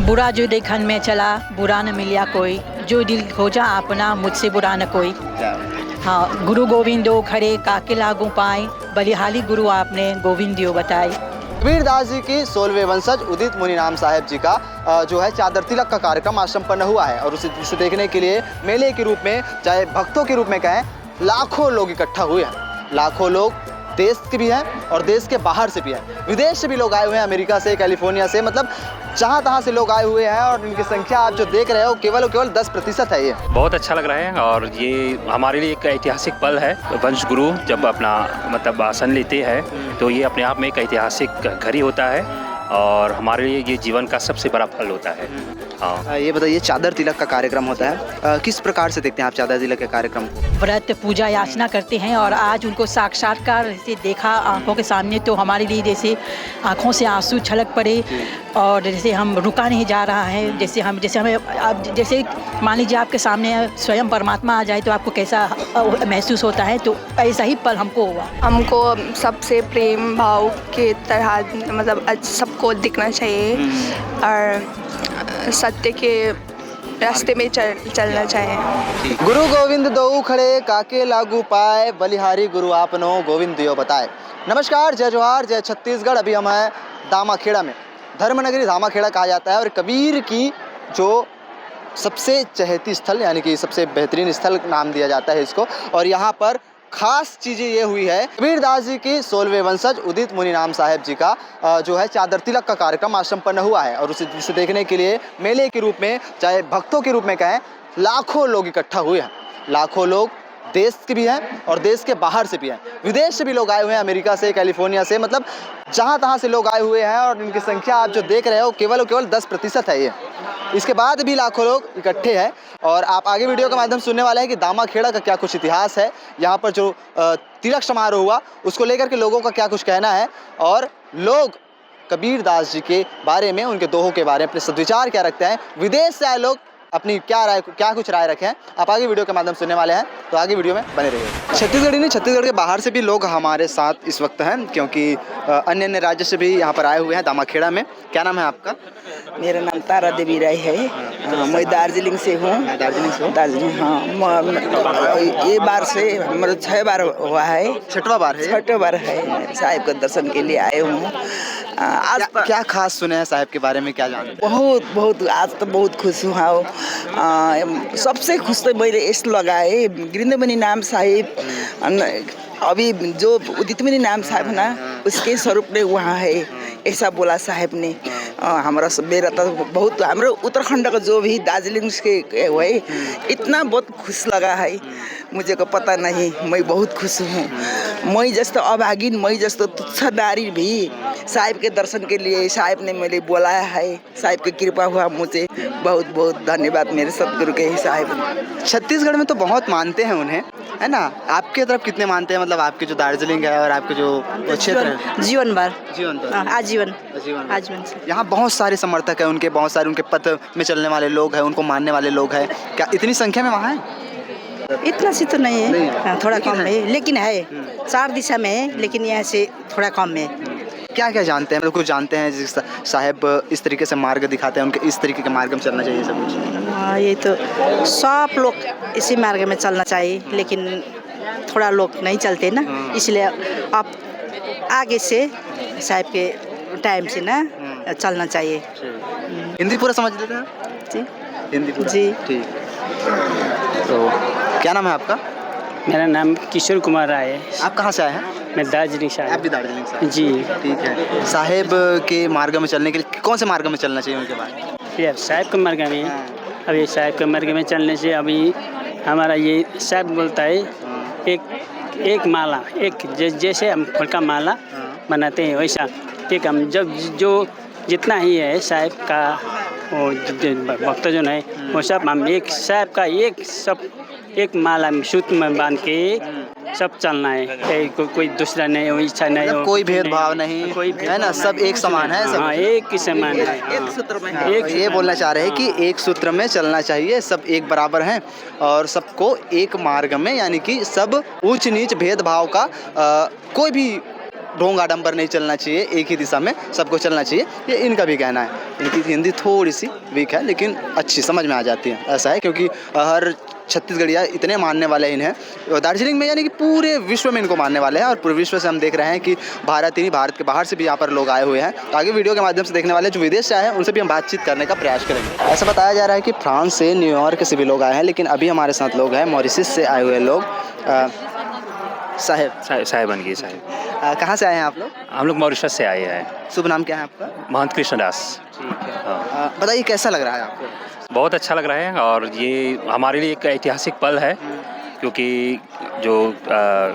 बुरा जो देखन में चला, बुरा न मिलिया कोई, जो दिल खोजा अपना, मुझसे बुरा न कोई। हाँ, गुरु गोविंदो खड़े काके लागू पाए, बलिहाली गुरु आपने गोविंदियो बताए। कबीरदास जी की 16वें वंशज उदित मुनिराम साहेब जी का जो है चादर तिलक का कार्यक्रम आज संपन्न हुआ है और उसे देखने के लिए मेले के रूप में, चाहे भक्तों के रूप में कहें, लाखों लोग इकट्ठा हुए हैं। लाखों लोग देश के भी हैं और देश के बाहर से भी हैं, विदेश से भी लोग आए हुए हैं, अमेरिका से, कैलिफोर्निया से, मतलब जहाँ तहाँ से लोग आए हुए हैं और इनकी संख्या आप जो देख रहे हो केवल 10% है। ये बहुत अच्छा लग रहा है और ये हमारे लिए एक ऐतिहासिक पल है। वंश गुरु जब अपना मतलब आसन लेते हैं तो ये अपने आप में एक ऐतिहासिक घड़ी होता है और हमारे लिए ये जीवन का सबसे बड़ा फल होता है। हाँ, ये बताइए, चादर तिलक का कार्यक्रम होता है, किस प्रकार से देखते हैं आप चादर तिलक के कार्यक्रम को? व्रत पूजा याचना करते हैं और आज उनको साक्षात्कार से देखा आंखों के सामने, तो हमारे लिए जैसे आंखों से आंसू छलक पड़े और जैसे हम रुका नहीं जा रहा है। जैसे हमें अब जैसे मान लीजिए आपके सामने स्वयं परमात्मा आ जाए तो आपको कैसा महसूस होता है, तो ऐसा ही पल हमको हुआ। हमको सबसे प्रेम भाव के तरह मतलब सबको दिखना चाहिए और सत्य के रास्ते में चलना चाहिए। गुरु गोविंद दो खड़े काके लागू पाए, बलिहारी गुरु आपनो गोविंदियो बताए। नमस्कार, जय जोहार, जय छत्तीसगढ़। अभी हम हैं दामाखेड़ा में। धर्मनगरी दामाखेड़ा कहा जाता है और कबीर की जो सबसे चहेती स्थल यानी कि सबसे बेहतरीन स्थल नाम दिया जाता है इसको। और यहाँ पर खास चीज़ें ये हुई है, कबीरदास जी की 16वें वंशज उदित मुनिराम साहेब जी का जो है चादर तिलक का कार्यक्रम आज संपन्न हुआ है और उसे देखने के लिए मेले के रूप में, चाहे भक्तों के रूप में कहें, लाखों लोग इकट्ठा हुए हैं। लाखों लोग देश के भी हैं और देश के बाहर से भी हैं, विदेश से भी लोग आए हुए हैं, अमेरिका से, कैलिफोर्निया से, मतलब जहाँ तहाँ से लोग आए हुए हैं और इनकी संख्या आप जो देख रहे हो केवल 10% है। ये इसके बाद भी लाखों लोग इकट्ठे हैं और आप आगे वीडियो के माध्यम से सुनने वाले हैं कि दामाखेड़ा का क्या कुछ इतिहास है, यहाँ पर जो तिलक समारोह हुआ उसको लेकर के लोगों का क्या कुछ कहना है और लोग कबीरदास जी के बारे में, उनके दोहों के बारे में अपने सद्विचार क्या रखते हैं, विदेश से आए लोग अपनी क्या कुछ राय रखें, आप आगे वीडियो के माध्यम से सुनने वाले हैं, तो आगे वीडियो में बने रहिए। छत्तीसगढ़ ही नहीं, छत्तीसगढ़ के बाहर से भी लोग हमारे साथ इस वक्त हैं क्योंकि अन्य राज्य से भी यहाँ पर आए हुए हैं दामाखेड़ा में। क्या नाम है आपका? मेरा नाम तारा देवी राय है। मैं दार्जिलिंग से हूँ। दार्जिलिंग, हाँ। ये बार से मतलब 6 बार हुआ है। छठवां बार है? 6वां बार है। साहिब के दर्शन के लिए आए हूँ। आज क्या खास सुने हैं साहिब के बारे में, क्या जानते हैं? बहुत आज तो बहुत खुश हुआ। सबसे खुश तो मेरे ऐसा लगा है गिरिंदमणि नाम साहिब, अभी जो उदित मुनि नाम साहिब ना उसके स्वरूप में वहाँ है, ऐसा बोला साहिब ने। हमारा मेरा तो बहुत, हमारे उत्तराखंड का जो भी दार्जिलिंग के हुए, इतना बहुत खुश लगा है, मुझे को पता नहीं। मैं बहुत खुश हूँ। मैं जैसे अभागिन, मैं जैसे तुच्छादारी भी साहिब के दर्शन के लिए साहिब ने मेरे बुलाया है। साहिब की कृपा हुआ मुझे, बहुत बहुत धन्यवाद मेरे सतगुरु के ही साहिब। छत्तीसगढ़ में तो बहुत मानते हैं उन्हें, है ना? आपके तरफ कितने मानते हैं? मतलब आपके जो दार्जिलिंग है और आपके जो क्षेत्र है? जीवन भर आजीवन। यहाँ बहुत सारे समर्थक हैं उनके, बहुत सारे उनके पथ में चलने वाले लोग हैं, उनको मानने वाले लोग हैं। क्या इतनी संख्या में वहाँ है? इतना सी तो नहीं है, थोड़ा कम है, लेकिन है 4 दिशा में है, लेकिन यहाँ से थोड़ा कम है। क्या क्या जानते हैं, मतलब कुछ जानते हैं जिस साहिब इस तरीके से मार्ग दिखाते हैं, उनके इस तरीके के मार्ग में चलना चाहिए सब कुछ? हाँ, ये तो सब लोग इसी मार्ग में चलना चाहिए, लेकिन थोड़ा लोग नहीं चलते ना, इसलिए आप आगे से साहिब के टाइम से ना चलना चाहिए। हिंदी पूरा समझ लेते हैं जी? हिंदी पूरा? जी। ठीक। तो क्या नाम है आपका? मेरा नाम किशोर कुमार राय है। आप कहाँ से आए हैं? मैं दार्जिलिंग से आया। आप भी दार्जिलिंग से? जी। ठीक है। साहिब के मार्ग में चलने के लिए कौन से मार्ग में चलना चाहिए उनके बाद? यार साहिब के मार्ग में, अभी साहिब के मार्ग में चलने से अभी हमारा ये साहिब बोलता है एक माला, जैसे हम फूल का माला बनाते हैं वैसा, ठीक, हम जब जो जितना ही है साहिब का वो भक्तजन है वो सब हम एक साहिब का एक माला में सूत्र में बांध के सब चलना है। कोई दूसरा नहीं, वो इच्छा नहीं, मतलब कोई भेदभाव नहीं, कोई है ना, सब एक समान है। सब हाँ, एक ही समान है। एक सूत्र में एक ये बोलना चाह रहे हैं कि एक सूत्र में चलना चाहिए, सब एक बराबर हैं और सबको एक मार्ग में, यानी कि सब ऊंच नीच भेदभाव का कोई भी ढोंग आडंबर नहीं चलना चाहिए, एक ही दिशा में सबको चलना चाहिए, ये इनका भी कहना है। इनकी हिंदी थोड़ी सी वीक है लेकिन अच्छी समझ में आ जाती है, ऐसा है क्योंकि हर छत्तीसगढ़िया इतने मानने वाले इन्हें दार्जिलिंग में, यानी कि पूरे विश्व में इनको मानने वाले हैं। और पूरे विश्व से हम देख रहे हैं कि भारत ही नहीं, भारत के बाहर से भी यहाँ पर लोग आए हुए हैं। तो आगे वीडियो के माध्यम से देखने वाले जो विदेश से आए हैं उनसे भी हम बातचीत करने का प्रयास करेंगे। ऐसा बताया जा रहा है कि फ्रांस से, न्यूयॉर्क से भी लोग आए हैं, लेकिन अभी हमारे साथ लोग हैं मॉरिशस से आए हुए लोग। साहेब बन गई साहेब। कहाँ से आए हैं आप लोग? हम लोग मॉरिशस से आए हैं। शुभ नाम क्या है आपका? महंत कृष्णदास। ठीक है। हाँ। बताइए कैसा लग रहा है आपको? बहुत अच्छा लग रहा है और ये हमारे लिए एक ऐतिहासिक पल है, क्योंकि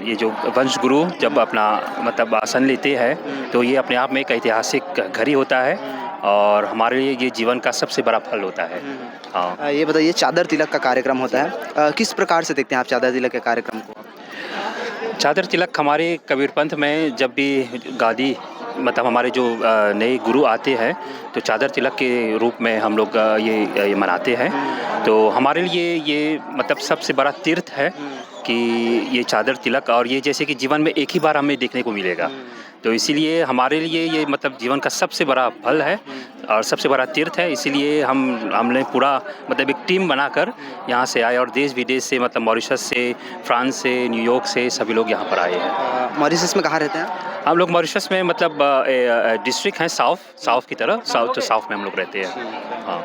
ये जो वंश गुरु जब अपना मतलब आसन लेते हैं तो ये अपने आप में एक ऐतिहासिक घड़ी होता है और हमारे लिए ये जीवन का सबसे बड़ा फल होता है। हाँ। ये बताइए, चादर तिलक का कार्यक्रम होता है, किस प्रकार से देखते हैं आप चादर तिलक के कार्यक्रम को? चादर तिलक हमारे कबीरपंथ में जब भी गादी मतलब हमारे जो नए गुरु आते हैं तो चादर तिलक के रूप में हम लोग ये मनाते हैं। तो हमारे लिए ये मतलब सबसे बड़ा तीर्थ है कि ये चादर तिलक, और ये जैसे कि जीवन में एक ही बार हमें देखने को मिलेगा, तो इसीलिए हमारे लिए ये मतलब जीवन का सबसे बड़ा फल है और सबसे बड़ा तीर्थ है। इसीलिए हमने पूरा मतलब एक टीम बनाकर यहाँ से आए और देश विदेश से मतलब मॉरिशस से, फ्रांस से, न्यूयॉर्क से सभी लोग यहाँ पर आए हैं। मॉरिशस में कहाँ रहते हैं? हम लोग मॉरिशस में मतलब डिस्ट्रिक्ट हैं साउथ की तरफ, साउथ में हम लोग रहते हैं। हाँ।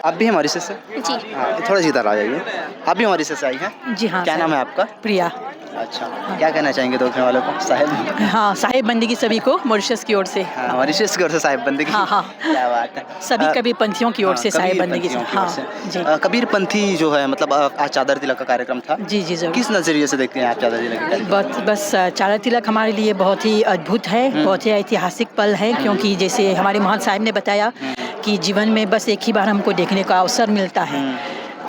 आप भी हैं मॉरिशस से? जी हाँ, थोड़ा सी इधर आ जाइए। आप भी मॉरिशस से आई हैं? जी हाँ। क्या नाम है आपका? प्रिया। अच्छा, क्या कहना चाहेंगे देखने वालों को? साहिब? हाँ, साहिब बंदगी सभी को मॉरिशस की ओर से। हाँ, मॉरिशस की ओर से साहिब बंदगी। हाँ हाँ, क्या बात है। सभी कबीरपंथियों की ओर से साहिब बंदगी से। हाँ जी। कबीरपंथी जो है मतलब आज चादर तिलक का कार्यक्रम था। जी जी जरूर। किस नज़रिए से देखते हैं आप चादर तिलक? बस चादर तिलक हमारे लिए बहुत ही अद्भुत है, बहुत ही ऐतिहासिक पल है, क्योंकि जैसे हमारे महंत साहिब ने बताया कि जीवन में बस एक ही बार हमको देखने का अवसर मिलता है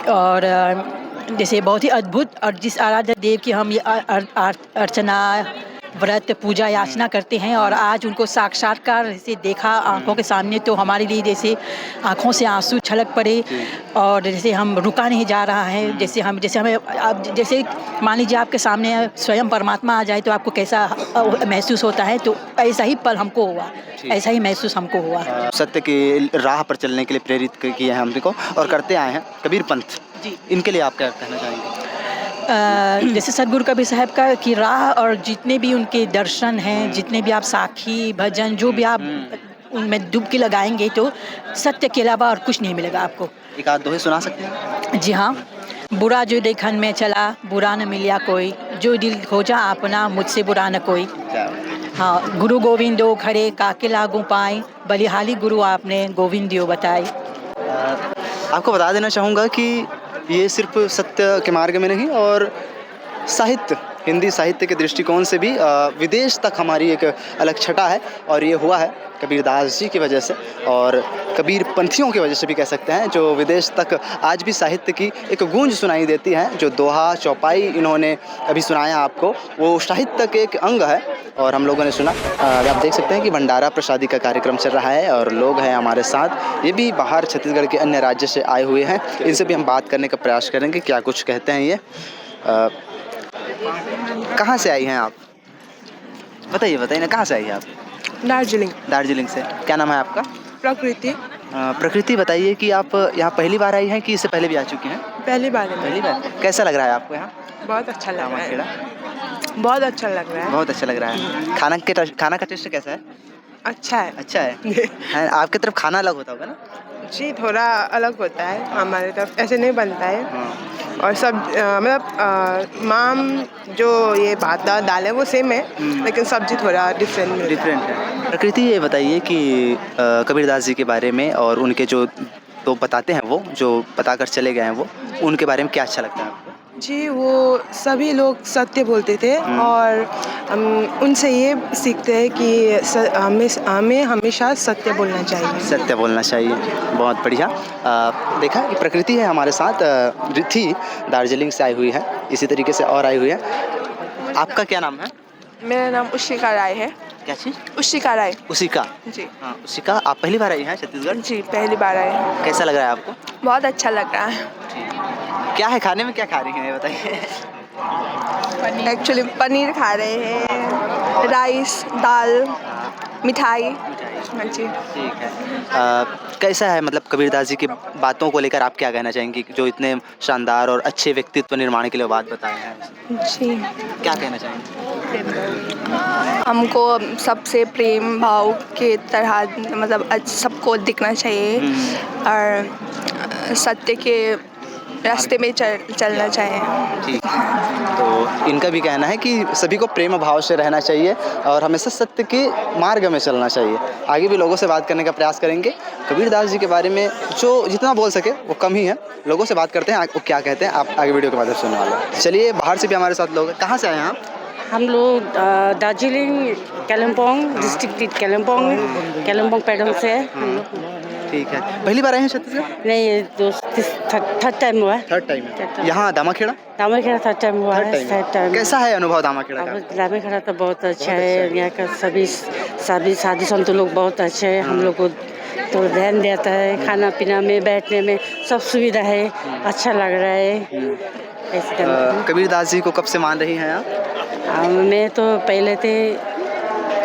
और जैसे बहुत ही अद्भुत, और जिस आराध्य देव की हम ये अर्चना, व्रत, पूजा, याचना करते हैं और आज उनको साक्षात्कार से देखा आंखों के सामने, तो हमारे लिए जैसे आंखों से आंसू छलक पड़े और जैसे हम रुका नहीं जा रहा है। जैसे हमें अब जैसे मान लीजिए आपके सामने स्वयं परमात्मा आ जाए तो आपको कैसा महसूस होता है, तो ऐसा ही पल हमको हुआ, ऐसा ही महसूस हमको हुआ। सत्य की राह पर चलने के लिए प्रेरित किए हैं हमको और करते आए हैं कबीरपंथ जी। इनके लिए आप क्या कहना चाहेंगे? जैसे सदगुरु कबीर साहब का की राह और जितने भी उनके दर्शन हैं, जितने भी आप साखी भजन जो भी आप उनमें डुबकी लगाएंगे तो सत्य के अलावा और कुछ नहीं मिलेगा आपको। एक आध दोहे सुना सकते हैं? जी हाँ। बुरा जो देखन में चला, बुरा न मिलिया कोई, जो दिल खोजा अपना, मुझसे बुरा न कोई। हाँ, गुरु गोविंदो खड़े काके लागू पाए, बलिहारी गुरु आपने गोविंद दियो बताए। आपको बता देना चाहूँगा कि ये सिर्फ सत्य के मार्ग में नहीं और साहित्य, हिंदी साहित्य के दृष्टिकोण से भी विदेश तक हमारी एक अलग छटा है और ये हुआ है कबीरदास जी की वजह से और कबीरपंथियों की वजह से भी कह सकते हैं, जो विदेश तक आज भी साहित्य की एक गूंज सुनाई देती है। जो दोहा चौपाई इन्होंने अभी सुनाया आपको, वो साहित्य के एक अंग है और हम लोगों ने सुना। आप देख सकते हैं कि भंडारा प्रसादी का कार्यक्रम चल रहा है और लोग हैं हमारे साथ, ये भी बाहर छत्तीसगढ़ के अन्य राज्य से आए हुए हैं। इनसे भी हम बात करने का प्रयास करेंगे क्या कुछ कहते हैं ये। कहाँ से आई हैं आप? बताइए ना, कहाँ से आई हैं आप? दार्जिलिंग से। क्या नाम है आपका? प्रकृति। प्रकृति, बताइए कि आप यहाँ पहली बार आई हैं कि इससे पहले भी आ चुकी हैं? पहली बार कैसा लग रहा है आपको यहाँ? बहुत अच्छा लग रहा है। बहुत अच्छा लग रहा है। खाना का टेस्ट कैसा है? अच्छा है। आपकी तरफ खाना अलग होता होगा ना? जी, थोड़ा अलग होता है, हमारे तरफ ऐसे नहीं बनता है। और सब मतलब माम जो ये भात दाल है वो सेम है, लेकिन सब्जी थोड़ा डिफरेंट है। प्रकृति, ये बताइए कि कबीरदास जी के बारे में और उनके जो तो बताते हैं, वो जो बताकर चले गए हैं, वो उनके बारे में क्या अच्छा लगता है आपको? जी, वो सभी लोग सत्य बोलते थे और हम उनसे ये सीखते हैं कि हमें हमेशा सत्य बोलना चाहिए। बहुत बढ़िया। देखा कि प्रकृति है हमारे साथ, थी दार्जिलिंग से आई हुई है, इसी तरीके से और आई हुई है। आपका क्या नाम है? मेरा नाम उशिका राय है। क्या चीज़? उशिका राय। उशिका जी हाँ, उशिका, आप पहली बार आई हैं छत्तीसगढ़? जी, पहली बार आए हैं। कैसा लग रहा है आपको? बहुत अच्छा लग रहा है। क्या है खाने में, क्या खा रही हैं ये बताइए? एक्चुअली पनीर खा रहे हैं राइस, दाल, मिठाई। हाँ जी। ठीक है। कैसा है मतलब कबीरदास जी की बातों को लेकर आप क्या कहना चाहेंगी जो इतने शानदार और अच्छे व्यक्तित्व निर्माण के लिए बात बताए हैं? जी, क्या कहना चाहेंगे? हमको सबसे प्रेम भाव के तरह मतलब सबको दिखना चाहिए और सत्य के रास्ते में चलना चाहिए। ठीक है। तो इनका भी कहना है कि सभी को प्रेम भाव से रहना चाहिए और हमेशा सत्य के मार्ग में चलना चाहिए। आगे भी लोगों से बात करने का प्रयास करेंगे। कबीरदास जी के बारे में जो जितना बोल सके वो कम ही है। लोगों से बात करते हैं वो क्या कहते हैं, आप आगे वीडियो के माध्यम से सुनने वाले हैं। चलिए, बाहर से भी हमारे साथ लोग हैं। कहाँ से आए हैं आप? हम लोग दार्जिलिंग, कालिम्पोंग डिस्ट्रिक्ट, कालिम्पोंग पैडल से है हम लोग। ठीक है। पहली बार आए हैं छत्तीसगढ़? नहीं, ये थर्ड टाइम हुआ है। थर्ड टाइम है। यहाँ दामाखेड़ा? दामाखेड़ा थर्ड टाइम हुआ है। Third time. कैसा है अनुभव दामाखेड़ा का? दामाखेड़ा तो बहुत अच्छा है। यहाँ का सभी साधु संत लोग बहुत अच्छे हैं। हम लोग को तो ध्यान देता है, खाना पीना में, बैठने में सब सुविधा है। अच्छा लग रहा है। कबीरदास जी को कब से मान रही हैं आप? मैं तो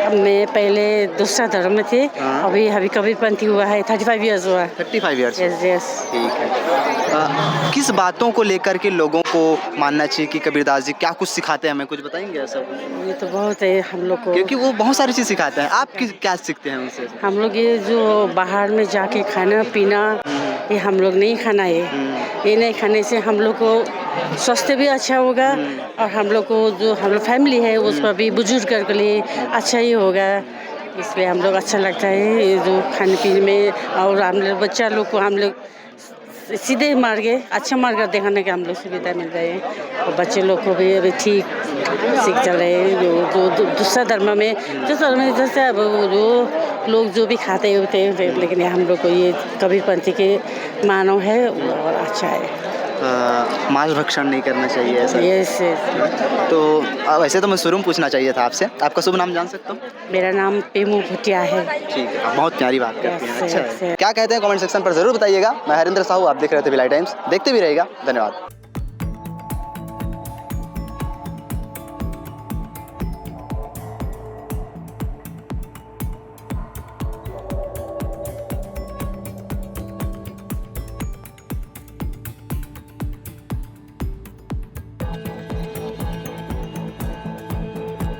मैं पहले दूसरा धर्म में थी। अभी कबीरपंथी हुआ है। 35 इयर्स हुआ। 35 इयर्स? यस। ठीक है। किस बातों को लेकर के लोगों को मानना चाहिए कि कबीरदास जी क्या कुछ सिखाते हैं, हमें कुछ बताएंगे ऐसा? ये तो बहुत है हम लोग को, क्योंकि वो बहुत सारी चीज़ सिखाते हैं। आप क्या सीखते हैं उनसे? हम लोग ये जो बाहर में जाके खाना पीना ये हम लोग नहीं खाना है। ये नहीं खाने से हम लोग को स्वास्थ्य भी अच्छा होगा और हम लोग को जो हम लोग फैमिली है उसको भी बुजुर्ग के लिए अच्छा ही होगा। इसलिए हम लोग अच्छा लगता है ये जो खाने पीने में। और हम लोग बच्चा लोग को हम लोग सीधे मार्ग, अच्छा मार्ग दिखाने का हम लोग सुविधा मिल रही है। और बच्चे लोग को भी अभी ठीक सीख चल रहे हैं। जो दूसरा धर्म में जैसे अब जो लोग जो भी खाते होते हैं, लेकिन हम लोग को ये कबीरपंथी के मानव है और अच्छा है। मांस भक्षण नहीं करना चाहिए ऐसा? यस। तो वैसे तो मैं शुरू में पूछना चाहिए था आपसे, आपका शुभ नाम जान सकता हूँ? मेरा नाम पेमू भुटिया है। ठीक है, बहुत प्यारी बात करती हैं। Yes, अच्छा yes, है। yes. क्या कहते हैं कमेंट सेक्शन पर ज़रूर बताइएगा। मैं हरिंद्र साहू, आप देख रहे थे विलाई टाइम्स, देखते भी रहिएगा। धन्यवाद।